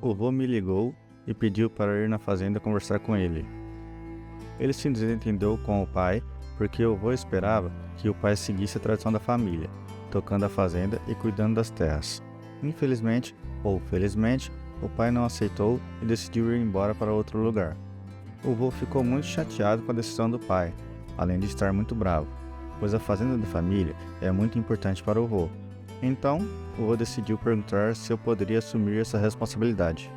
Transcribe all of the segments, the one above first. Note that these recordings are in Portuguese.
O vô me ligou e pediu para ir na fazenda conversar com ele. Ele se desentendeu com o pai porque o vô esperava que o pai seguisse a tradição da família, tocando a fazenda e cuidando das terras. Infelizmente, ou felizmente, o pai não aceitou e decidiu ir embora para outro lugar. O vô ficou muito chateado com a decisão do pai, além de estar muito bravo, pois a fazenda da família é muito importante para o vô. Então, o vô decidiu perguntar se eu poderia assumir essa responsabilidade.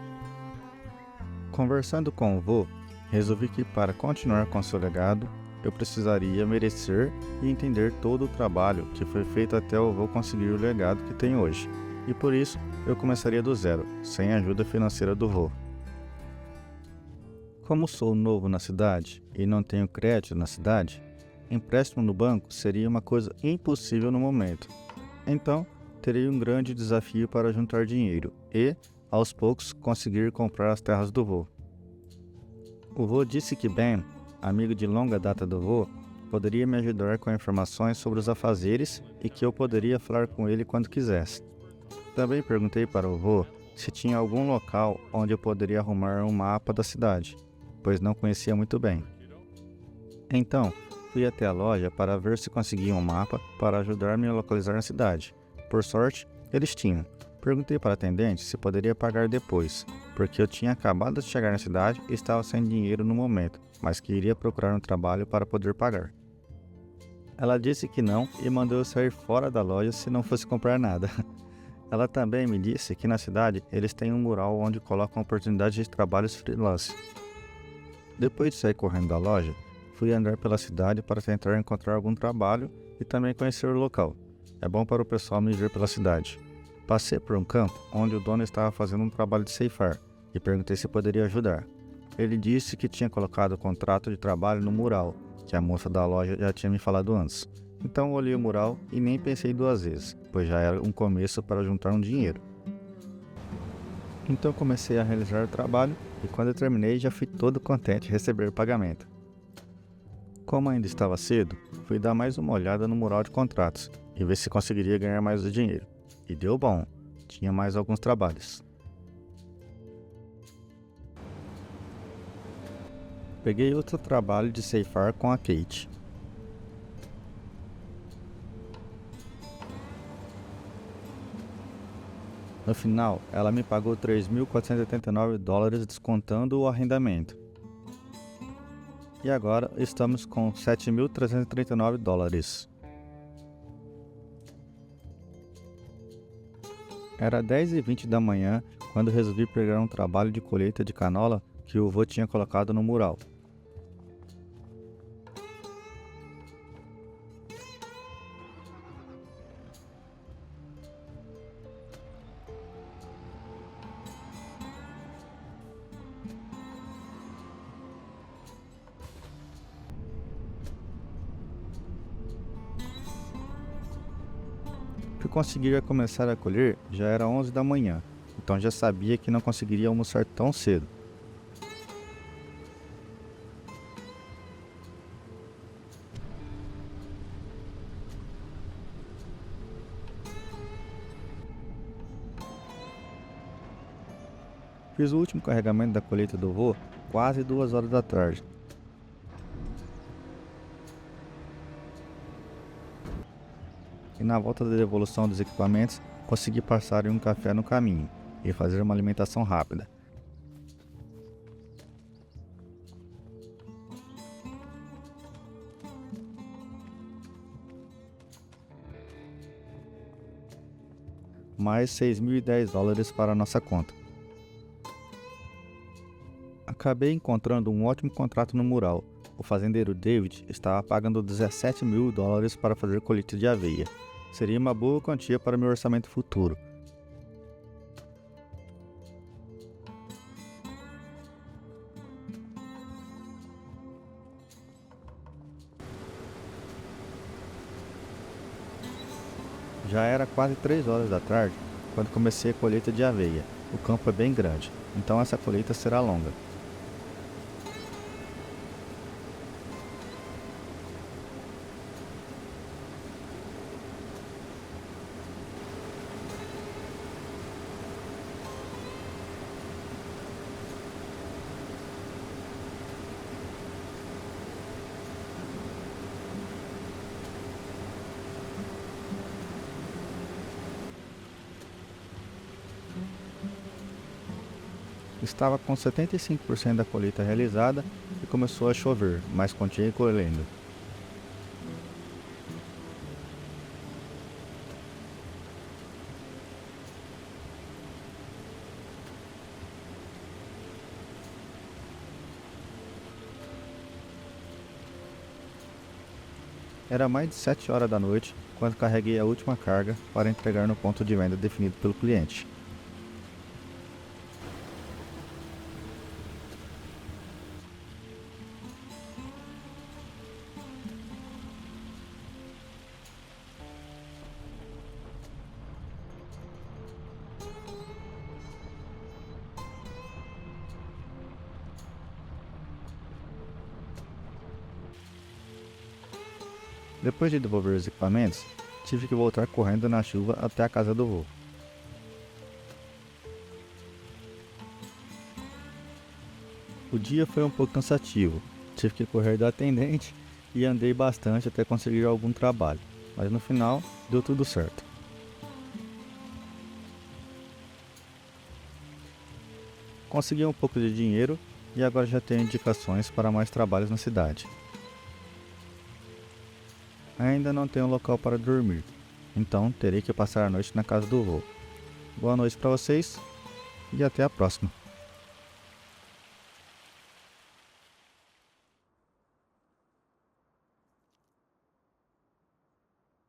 Conversando com o vô, resolvi que para continuar com seu legado, eu precisaria merecer e entender todo o trabalho que foi feito até o vô conseguir o legado que tem hoje. E por isso, eu começaria do zero, sem a ajuda financeira do vô. Como sou novo na cidade e não tenho crédito na cidade, empréstimo no banco seria uma coisa impossível no momento. Então, terei um grande desafio para juntar dinheiro e, aos poucos, conseguir comprar as terras do vô. O vô disse que Ben, amigo de longa data do vô, poderia me ajudar com informações sobre os afazeres e que eu poderia falar com ele quando quisesse. Também perguntei para o vô se tinha algum local onde eu poderia arrumar um mapa da cidade, pois não conhecia muito bem. Então, fui até a loja para ver se conseguia um mapa para ajudar-me a localizar a cidade. Por sorte, eles tinham. Perguntei para a atendente se poderia pagar depois, porque eu tinha acabado de chegar na cidade e estava sem dinheiro no momento, mas que iria procurar um trabalho para poder pagar. Ela disse que não e mandou eu sair fora da loja se não fosse comprar nada. Ela também me disse que na cidade eles têm um mural onde colocam oportunidades de trabalhos freelance. Depois de sair correndo da loja, fui andar pela cidade para tentar encontrar algum trabalho e também conhecer o local. É bom para o pessoal me ver pela cidade. Passei por um campo onde o dono estava fazendo um trabalho de ceifar e perguntei se poderia ajudar. Ele disse que tinha colocado o contrato de trabalho no mural, que a moça da loja já tinha me falado antes. Então olhei o mural e nem pensei duas vezes, pois já era um começo para juntar um dinheiro. Então comecei a realizar o trabalho e quando eu terminei já fui todo contente de receber o pagamento. Como ainda estava cedo, fui dar mais uma olhada no mural de contratos e ver se conseguiria ganhar mais dinheiro. E deu bom, tinha mais alguns trabalhos. Peguei outro trabalho de ceifar com a Kate. No final, ela me pagou $3.489 descontando o arrendamento. E agora estamos com $7.339. Era 10h20 da manhã quando resolvi pegar um trabalho de colheita de canola que o vô tinha colocado no mural. Que conseguiria começar a colher já era 11 da manhã, então já sabia que não conseguiria almoçar tão cedo. Fiz o último carregamento da colheita do vô quase 2 horas da tarde. E na volta da devolução dos equipamentos, consegui passar em um café no caminho e fazer uma alimentação rápida. Mais $6.010 para nossa conta. Acabei encontrando um ótimo contrato no mural. O fazendeiro David estava pagando $17.000 para fazer colheita de aveia. Seria uma boa quantia para meu orçamento futuro. Já era quase 3 horas da tarde quando comecei a colheita de aveia. O campo é bem grande, então essa colheita será longa. Estava com 75% da colheita realizada e começou a chover, mas continuei colhendo. Era mais de 7 horas da noite quando carreguei a última carga para entregar no ponto de venda definido pelo cliente. Depois de devolver os equipamentos, tive que voltar correndo na chuva até a casa do vô. O dia foi um pouco cansativo, tive que correr da atendente e andei bastante até conseguir algum trabalho, mas no final deu tudo certo. Consegui um pouco de dinheiro e agora já tenho indicações para mais trabalhos na cidade. Ainda não tenho local para dormir, então terei que passar a noite na casa do vô. Boa noite para vocês e até a próxima.